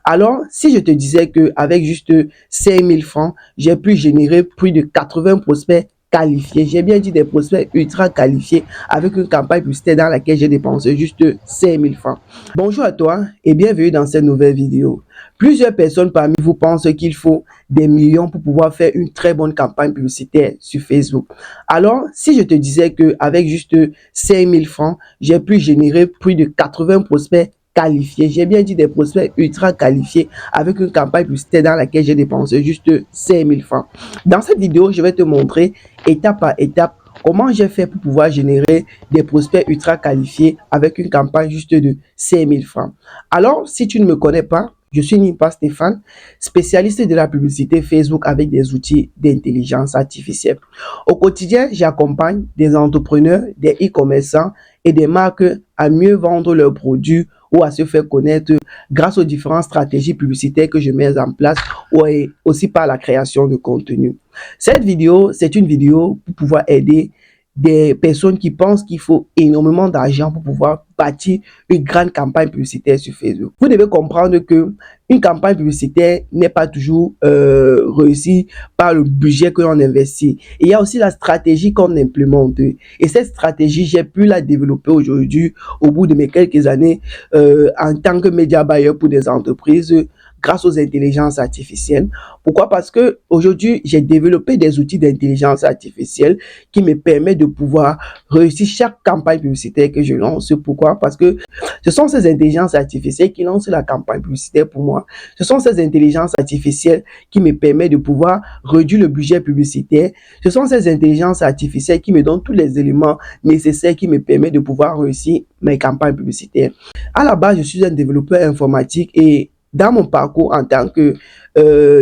Alors, si je te disais qu'avec juste 5000 francs, j'ai pu générer plus de 80 prospects qualifiés, j'ai bien dit des prospects ultra qualifiés avec une campagne publicitaire dans laquelle j'ai dépensé juste 5000 francs. Bonjour à toi et bienvenue dans cette nouvelle vidéo. Plusieurs personnes parmi vous pensent qu'il faut des millions pour pouvoir faire une très bonne campagne publicitaire sur Facebook. Alors, si je te disais qu'avec juste 5000 francs, j'ai pu générer plus de 80 prospects qualifiés, j'ai bien dit des prospects ultra qualifiés avec une campagne publicitaire dans laquelle j'ai dépensé juste 5000 francs. Dans cette vidéo, je vais te montrer étape par étape comment j'ai fait pour pouvoir générer des prospects ultra qualifiés avec une campagne juste de 5000 francs. Alors, si tu ne me connais pas, je suis Nimpa Stéphane, spécialiste de la publicité Facebook avec des outils d'intelligence artificielle. Au quotidien, j'accompagne des entrepreneurs, des e-commerçants et des marques à mieux vendre leurs produits ou à se faire connaître grâce aux différentes stratégies publicitaires que je mets en place ou aussi par la création de contenu. Cette vidéo, c'est une vidéo pour pouvoir aider des personnes qui pensent qu'il faut énormément d'argent pour pouvoir bâtir une grande campagne publicitaire sur Facebook. Vous devez comprendre que une campagne publicitaire n'est pas toujours réussie par le budget que l'on investit. Il y a aussi la stratégie qu'on implémente. Et cette stratégie, j'ai pu la développer aujourd'hui au bout de mes quelques années en tant que média buyer pour des entreprises grâce aux intelligences artificielles. Pourquoi? Parce que aujourd'hui, j'ai développé des outils d'intelligence artificielle qui me permettent de pouvoir réussir chaque campagne publicitaire que je lance. Pourquoi? Parce que ce sont ces intelligences artificielles qui lancent la campagne publicitaire pour moi. Ce sont ces intelligences artificielles qui me permettent de pouvoir réduire le budget publicitaire. Ce sont ces intelligences artificielles qui me donnent tous les éléments nécessaires qui me permettent de pouvoir réussir mes campagnes publicitaires. À la base, je suis un développeur informatique et dans mon parcours en tant que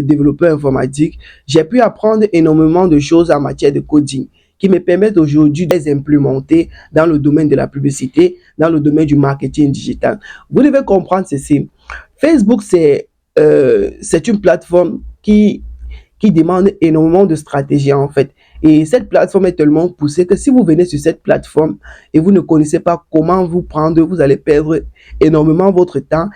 développeur informatique, j'ai pu apprendre énormément de choses en matière de coding qui me permettent aujourd'hui de les implémenter dans le domaine de la publicité, dans le domaine du marketing digital. Vous devez comprendre ceci. Facebook, c'est une plateforme qui demande énormément de stratégie en fait. Et cette plateforme est tellement poussée que si vous venez sur cette plateforme et vous ne connaissez pas comment vous prendre, vous allez perdre énormément votre temps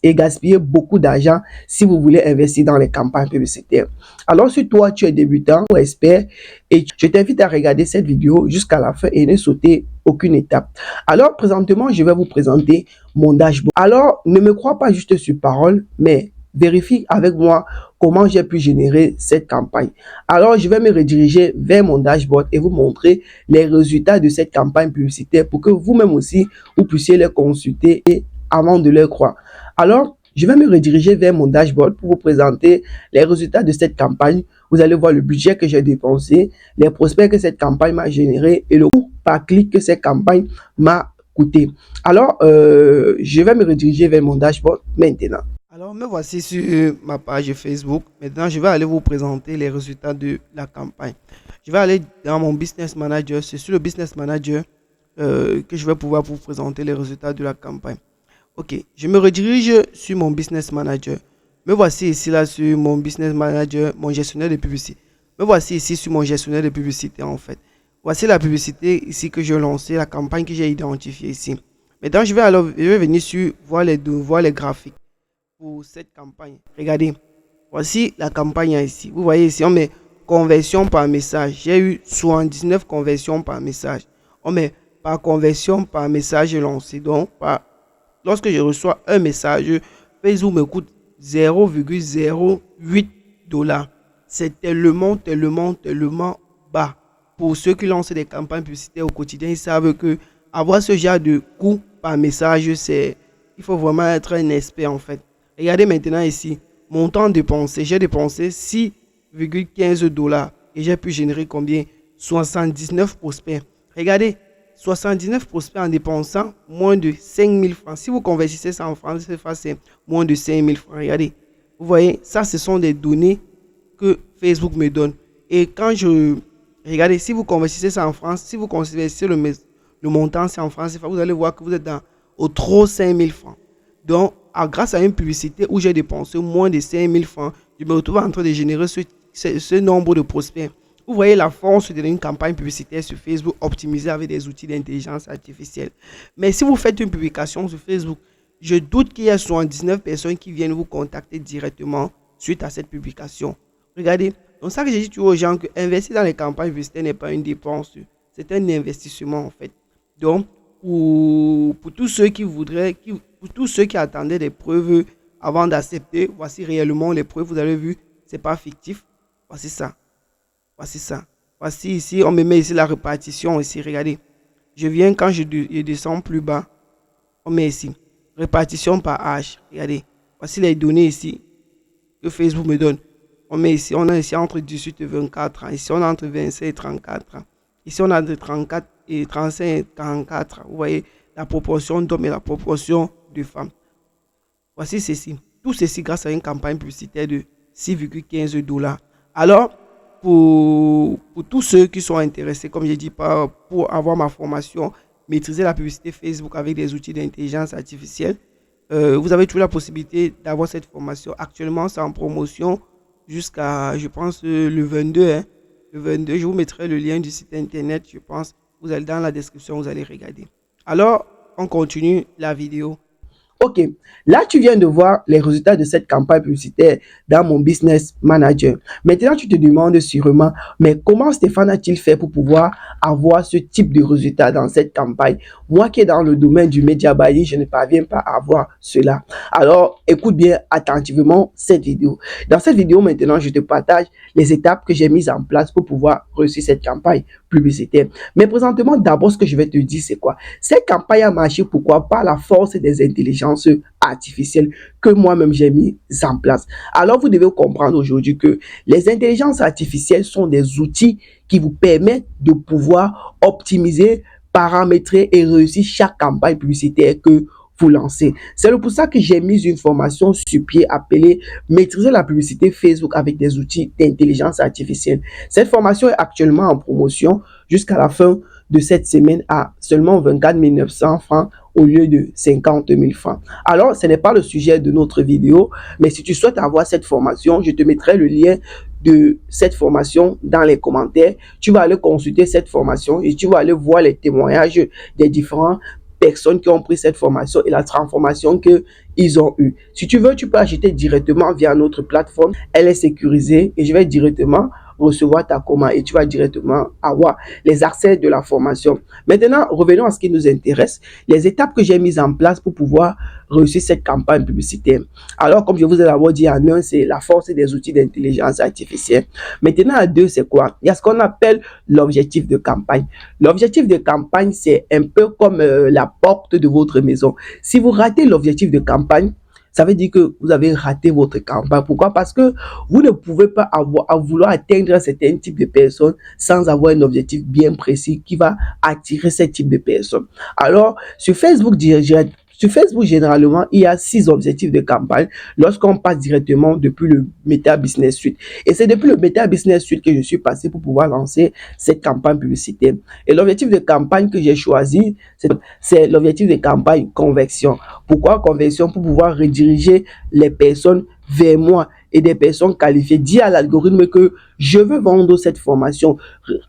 et gaspiller beaucoup d'argent si vous voulez investir dans les campagnes publicitaires. Alors, si toi, tu es débutant ou expert, et je t'invite à regarder cette vidéo jusqu'à la fin et ne sauter aucune étape. Alors, présentement, je vais vous présenter mon dashboard. Alors, ne me crois pas juste sur parole, mais vérifie avec moi comment j'ai pu générer cette campagne. Alors, je vais me rediriger vers mon dashboard et vous montrer les résultats de cette campagne publicitaire pour que vous-même aussi, vous puissiez les consulter et avant de les croire. Alors, je vais me rediriger vers mon dashboard pour vous présenter les résultats de cette campagne. Vous allez voir le budget que j'ai dépensé, les prospects que cette campagne m'a généré et le coût par clic que cette campagne m'a coûté. Alors, je vais me rediriger vers mon dashboard maintenant. Alors, me voici sur ma page Facebook. Maintenant, je vais aller vous présenter les résultats de la campagne. Je vais aller dans mon Business Manager. C'est sur le Business Manager que je vais pouvoir vous présenter les résultats de la campagne. Ok, je me redirige sur mon Business Manager. Me voici ici là sur mon Business Manager, mon gestionnaire de publicité. Me voici ici sur mon gestionnaire de publicité en fait. Voici la publicité ici que j'ai lancée, la campagne que j'ai identifiée ici. Maintenant, je vais venir sur voir les graphiques pour cette campagne. Regardez, voici la campagne ici. Vous voyez ici, on met conversion par message. J'ai eu 79 conversions par message. On met par conversion par message lancé. Donc, lorsque je reçois un message, Facebook me coûte 0,08 $. C'est tellement bas. Pour ceux qui lancent des campagnes publicitaires au quotidien, ils savent que avoir ce genre de coût par message, il faut vraiment être un expert en fait. Regardez maintenant ici, montant dépensé. J'ai dépensé 6,15 $ et j'ai pu générer combien? 79 prospects. Regardez, 79 prospects en dépensant moins de 5000 francs. Si vous convertissez ça en francs, c'est moins de 5000 francs. Regardez, vous voyez, ça ce sont des données que Facebook me donne. Et quand regardez, si vous convertissez ça en France, si vous convertissez le montant, c'est en France, vous allez voir que vous êtes au trop 5000 francs. Donc, grâce à une publicité où j'ai dépensé moins de 5000 francs, je me retrouve en train de générer ce nombre de prospects. Vous voyez la force d'une campagne publicitaire sur Facebook optimisée avec des outils d'intelligence artificielle. Mais si vous faites une publication sur Facebook, je doute qu'il y a 79 personnes qui viennent vous contacter directement suite à cette publication. Regardez, donc ça que j'ai dit toujours aux gens que investir dans les campagnes publicitaires n'est pas une dépense, c'est un investissement en fait. Donc, pour tous ceux qui voudraient, pour tous ceux qui attendaient des preuves avant d'accepter, voici réellement les preuves, vous avez vu, c'est pas fictif. Voici ça, voici ça. Voici ici, on me met ici la répartition ici, regardez. Je viens quand je descends plus bas, on met ici, répartition par âge, regardez. Voici les données ici que Facebook me donne. On met ici, on a ici entre 18 et 24 ans. Ici, on a entre 25 et 34 ans. Ici, on a de 34 et 35 et 44 ans. Vous voyez la proportion d'hommes et la proportion de femmes. Voici ceci. Tout ceci grâce à une campagne publicitaire de 6,15 $. Alors, pour tous ceux qui sont intéressés, comme j'ai dit, pour avoir ma formation, maîtriser la publicité Facebook avec des outils d'intelligence artificielle, vous avez toujours la possibilité d'avoir cette formation. Actuellement, c'est en promotion jusqu'à, je pense, le 22. Le 22, je vous mettrai le lien du site internet, je pense. Vous allez dans la description, vous allez regarder. Alors, on continue la vidéo. Ok, là tu viens de voir les résultats de cette campagne publicitaire dans mon business manager. Maintenant tu te demandes sûrement, mais comment Stéphane a-t-il fait pour pouvoir avoir ce type de résultats dans cette campagne? Moi qui est dans le domaine du media buying, je ne parviens pas à avoir cela. Alors écoute bien attentivement cette vidéo. Dans cette vidéo maintenant, je te partage les étapes que j'ai mises en place pour pouvoir réussir cette campagne publicitaire. Mais présentement, d'abord ce que je vais te dire, c'est quoi? Cette campagne a marché, pourquoi? Par la force des intelligences artificielles que moi-même j'ai mis en place. Alors vous devez comprendre aujourd'hui que les intelligences artificielles sont des outils qui vous permettent de pouvoir optimiser, paramétrer et réussir chaque campagne publicitaire que vous lancez. C'est pour ça que j'ai mis une formation sur pied appelée Maîtriser la publicité Facebook avec des outils d'intelligence artificielle. Cette formation est actuellement en promotion jusqu'à la fin de cette semaine à seulement 24 900 francs au lieu de 50 000 francs. Alors, ce n'est pas le sujet de notre vidéo, mais si tu souhaites avoir cette formation, je te mettrai le lien de cette formation dans les commentaires. Tu vas aller consulter cette formation et tu vas aller voir les témoignages des différentes personnes qui ont pris cette formation et la transformation qu'ils ont eue. Si tu veux, tu peux acheter directement via notre plateforme. Elle est sécurisée et je vais directement recevoir ta commande et tu vas directement avoir les accès de la formation. Maintenant, revenons à ce qui nous intéresse, les étapes que j'ai mises en place pour pouvoir réussir cette campagne publicitaire. Alors, comme je vous ai d'abord dit en un, c'est la force des outils d'intelligence artificielle. Maintenant, à deux, c'est quoi? Il y a ce qu'on appelle l'objectif de campagne. L'objectif de campagne, c'est un peu comme la porte de votre maison. Si vous ratez l'objectif de campagne, ça veut dire que vous avez raté votre campagne. Pourquoi? Parce que vous ne pouvez pas vouloir atteindre un certain type de personnes sans avoir un objectif bien précis qui va attirer ce type de personnes. Alors, sur Facebook, généralement, il y a 6 objectifs de campagne lorsqu'on passe directement depuis le Meta Business Suite. Et c'est depuis le Meta Business Suite que je suis passé pour pouvoir lancer cette campagne publicitaire. Et l'objectif de campagne que j'ai choisi, c'est l'objectif de campagne conversion. Pourquoi conversion? Pour pouvoir rediriger les personnes vers moi et des personnes qualifiées. Dis à l'algorithme que je veux vendre cette formation.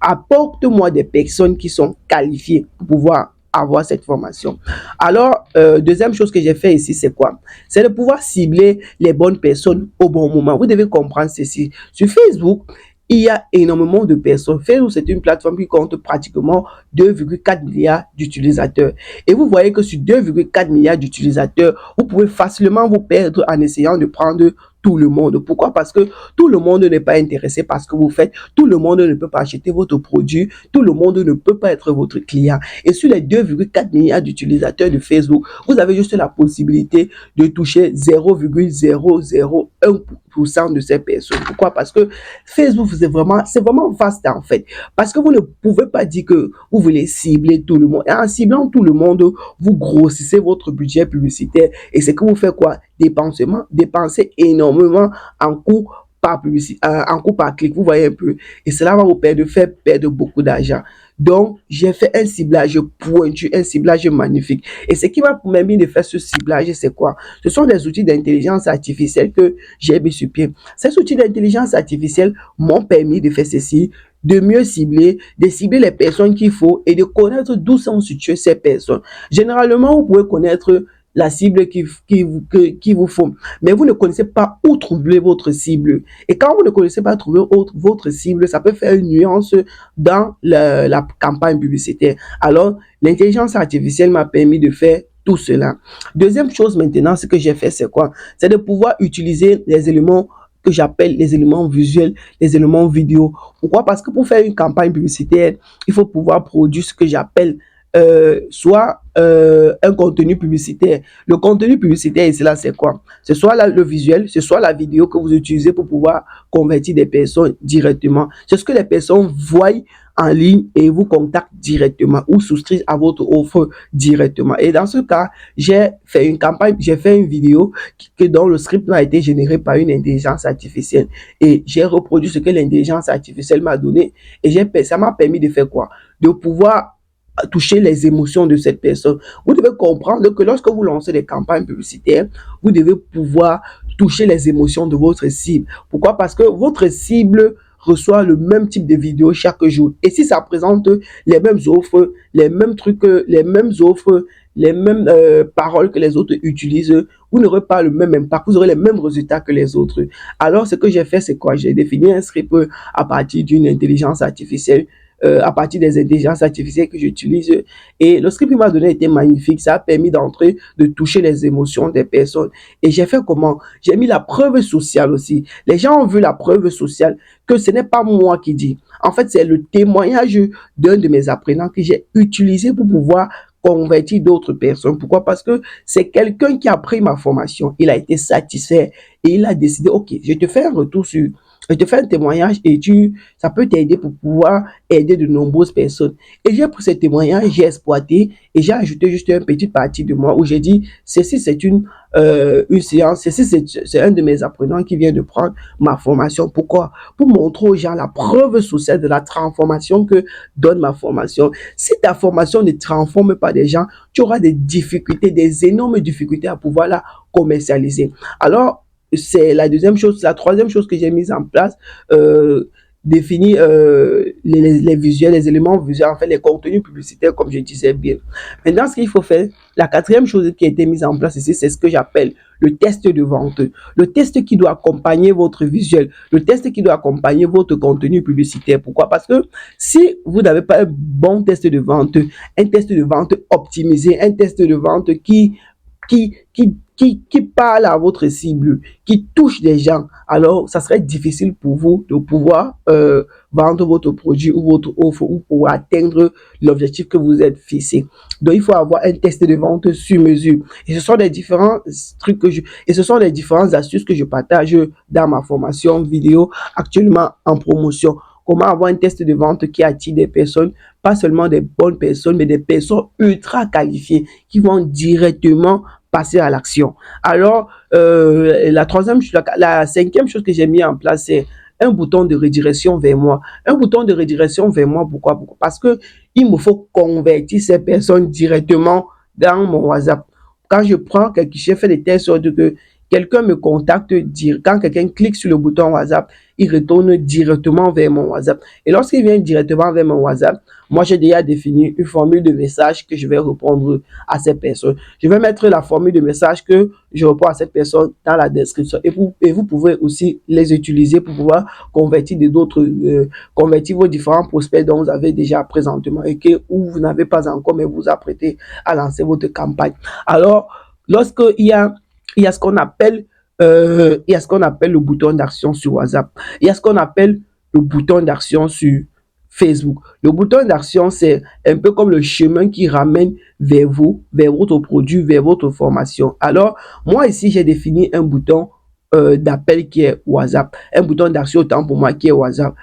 Apporte-moi des personnes qui sont qualifiées pour pouvoir avoir cette formation. Alors, deuxième chose que j'ai fait ici, c'est quoi? C'est de pouvoir cibler les bonnes personnes au bon moment. Vous devez comprendre ceci. Sur Facebook, il y a énormément de personnes. Facebook, c'est une plateforme qui compte pratiquement 2,4 milliards d'utilisateurs. Et vous voyez que sur 2,4 milliards d'utilisateurs, vous pouvez facilement vous perdre en essayant de prendre tout le monde. Pourquoi? Parce que tout le monde n'est pas intéressé par ce que vous faites. Tout le monde ne peut pas acheter votre produit. Tout le monde ne peut pas être votre client. Et sur les 2,4 milliards d'utilisateurs de Facebook, vous avez juste la possibilité de toucher 0,001% de ces personnes. Pourquoi? Parce que Facebook, c'est vraiment vaste en fait. Parce que vous ne pouvez pas dire que vous voulez cibler tout le monde. Et en ciblant tout le monde, vous grossissez votre budget publicitaire. Et c'est que vous faites quoi? Dépenser énormément en coût par clic, vous voyez un peu, et cela va vous faire perdre beaucoup d'argent. Donc j'ai fait un ciblage pointu, un ciblage magnifique, et ce qui m'a permis de faire ce ciblage, c'est quoi? Ce sont des outils d'intelligence artificielle que j'ai mis sur pied. Ces outils d'intelligence artificielle m'ont permis de faire ceci, de mieux cibler, de cibler les personnes qu'il faut et de connaître d'où sont situées ces personnes. Généralement, vous pouvez connaître la cible qui vous faut. Mais vous ne connaissez pas où trouver votre cible. Et quand vous ne connaissez pas trouver votre cible, ça peut faire une nuance dans la campagne publicitaire. Alors, l'intelligence artificielle m'a permis de faire tout cela. Deuxième chose maintenant, ce que j'ai fait, c'est quoi? C'est de pouvoir utiliser les éléments que j'appelle les éléments visuels, les éléments vidéo. Pourquoi? Parce que pour faire une campagne publicitaire, il faut pouvoir produire ce que j'appelle soit un contenu publicitaire. Le contenu publicitaire, et cela, c'est quoi? C'est soit le visuel, c'est soit la vidéo que vous utilisez pour pouvoir convertir des personnes directement. C'est ce que les personnes voient en ligne et vous contactent directement ou souscrivent à votre offre directement. Et dans ce cas, j'ai fait une campagne, j'ai fait une vidéo dont le script a été généré par une intelligence artificielle. Et j'ai reproduit ce que l'intelligence artificielle m'a donné. Et ça m'a permis de faire quoi? De pouvoir toucher les émotions de cette personne. Vous devez comprendre que lorsque vous lancez des campagnes publicitaires, vous devez pouvoir toucher les émotions de votre cible. Pourquoi? Parce que votre cible reçoit le même type de vidéo chaque jour. Et si ça présente les mêmes offres, les mêmes trucs, les mêmes offres, les mêmes paroles que les autres utilisent, vous n'aurez pas le même impact, vous aurez les mêmes résultats que les autres. Alors, ce que j'ai fait, c'est quoi? J'ai défini un script à partir d'une intelligence artificielle, à partir des intelligences artificielles que j'utilise. Et le script qu'il m'a donné était magnifique. Ça a permis d'entrer, de toucher les émotions des personnes. Et j'ai fait comment? J'ai mis la preuve sociale aussi. Les gens ont vu la preuve sociale que ce n'est pas moi qui dis. En fait, c'est le témoignage d'un de mes apprenants que j'ai utilisé pour pouvoir convertir d'autres personnes. Pourquoi? Parce que c'est quelqu'un qui a pris ma formation. Il a été satisfait et il a décidé, OK, je te fais un retour sur, je te fais un témoignage et ça peut t'aider pour pouvoir aider de nombreuses personnes. Et j'ai pris ce témoignage, j'ai exploité et j'ai ajouté juste une petite partie de moi où j'ai dit, ceci c'est une séance, ceci c'est un de mes apprenants qui vient de prendre ma formation. Pourquoi? Pour montrer aux gens la preuve sociale de la transformation que donne ma formation. Si ta formation ne transforme pas des gens, tu auras des difficultés, des énormes difficultés à pouvoir la commercialiser. Alors, c'est la deuxième chose. La troisième chose que j'ai mise en place, définir les visuels, les éléments visuels, en fait, les contenus publicitaires, comme je disais bien. Maintenant, ce qu'il faut faire, la quatrième chose qui a été mise en place ici, c'est ce que j'appelle le test de vente. Le test qui doit accompagner votre visuel, le test qui doit accompagner votre contenu publicitaire. Pourquoi? Parce que si vous n'avez pas un bon test de vente, un test de vente optimisé, un test de vente qui parle à votre cible, qui touche des gens, alors ça serait difficile pour vous de pouvoir vendre votre produit ou votre offre ou pour atteindre l'objectif que vous êtes fixé. Donc, il faut avoir un test de vente sur mesure. Et ce sont les différents trucs et ce sont les différentes astuces que je partage dans ma formation vidéo actuellement en promotion. Comment avoir un test de vente qui attire des personnes, pas seulement des bonnes personnes, mais des personnes ultra qualifiées qui vont directement passer à l'action. Alors, la cinquième chose que j'ai mis en place, c'est un bouton de redirection vers moi. Un bouton de redirection vers moi, pourquoi? Parce que il me faut convertir ces personnes directement dans mon WhatsApp. Quand je prends quelque chose, je fais des tests sur que quelqu'un me contacte, quand quelqu'un clique sur le bouton WhatsApp, il retourne directement vers mon WhatsApp. Et lorsqu'il vient directement vers mon WhatsApp, moi, j'ai déjà défini une formule de message que je vais répondre à cette personne. Je vais mettre la formule de message que je réponds à cette personne dans la description. Et vous pouvez aussi les utiliser pour pouvoir convertir convertir vos différents prospects dont vous avez déjà présentement et où vous n'avez pas encore, mais vous apprêtez à lancer votre campagne. Alors, il y a ce qu'on appelle le bouton d'action sur WhatsApp. Il y a ce qu'on appelle le bouton d'action sur Facebook. Le bouton d'action, c'est un peu comme le chemin qui ramène vers vous, vers votre produit, vers votre formation. Alors, moi ici, j'ai défini un bouton d'appel qui est WhatsApp. Un bouton d'action autant pour moi qui est WhatsApp.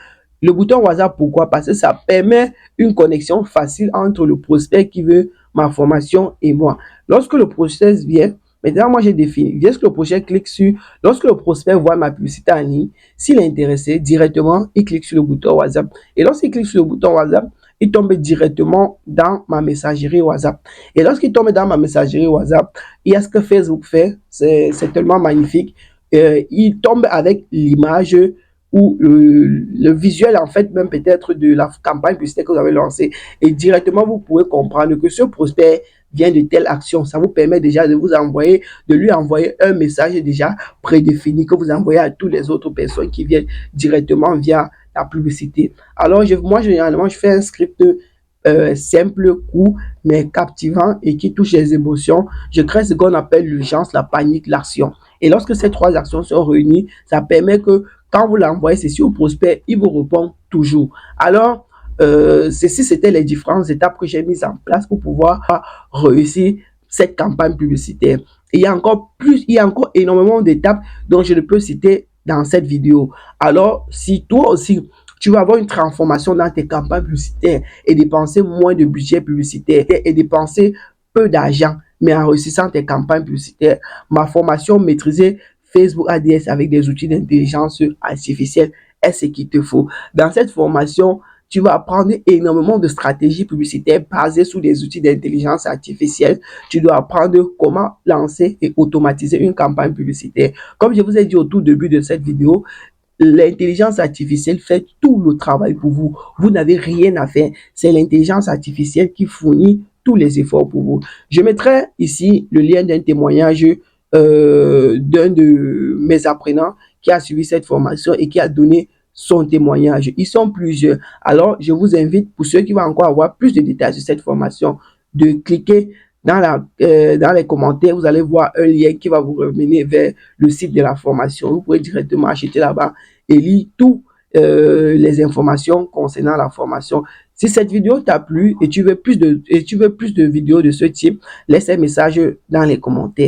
Le bouton WhatsApp, pourquoi? Parce que ça permet une connexion facile entre le prospect qui veut ma formation et moi. Lorsque le process vient, maintenant, moi, j'ai défini. Lorsque le prospect voit ma publicité en ligne, s'il est intéressé, directement, il clique sur le bouton WhatsApp. Et lorsqu'il clique sur le bouton WhatsApp, il tombe directement dans ma messagerie WhatsApp. Et lorsqu'il tombe dans ma messagerie WhatsApp, il y a ce que Facebook fait. C'est tellement magnifique. Il tombe avec l'image ou le visuel, en fait, même peut-être de la campagne publicitaire que vous avez lancée. Et directement, vous pouvez comprendre que ce prospect vient de telle action. Ça vous permet déjà de lui envoyer un message déjà prédéfini que vous envoyez à toutes les autres personnes qui viennent directement via la publicité. Alors, moi, généralement, je fais un script simple, court, mais captivant et qui touche les émotions. Je crée ce qu'on appelle l'urgence, la panique, l'action. Et lorsque ces trois actions sont réunies, ça permet que quand vous l'envoyez ceci au prospect, il vous répond toujours. Alors, ceci, c'était les différentes étapes que j'ai mises en place pour pouvoir réussir cette campagne publicitaire. Et il y a encore énormément d'étapes dont je ne peux citer dans cette vidéo. Alors, si toi aussi, tu vas avoir une transformation dans tes campagnes publicitaires et dépenser moins de budget publicitaire et dépenser peu d'argent, mais en réussissant tes campagnes publicitaires, ma formation maîtriser Facebook ADS avec des outils d'intelligence artificielle est ce qu'il te faut. Dans cette formation, tu vas apprendre énormément de stratégies publicitaires basées sur des outils d'intelligence artificielle. Tu dois apprendre comment lancer et automatiser une campagne publicitaire. Comme je vous ai dit au tout début de cette vidéo, l'intelligence artificielle fait tout le travail pour vous. Vous n'avez rien à faire. C'est l'intelligence artificielle qui fournit tous les efforts pour vous. Je mettrai ici le lien d'un témoignage d'un de mes apprenants qui a suivi cette formation et qui a donné son témoignage. Ils sont plusieurs. Alors, je vous invite, pour ceux qui vont encore avoir plus de détails sur cette formation, de cliquer dans les commentaires. Vous allez voir un lien qui va vous remener vers le site de la formation. Vous pouvez directement acheter là-bas et lire toutes les informations concernant la formation. Si cette vidéo t'a plu et tu veux plus de vidéos de ce type, laisse un message dans les commentaires.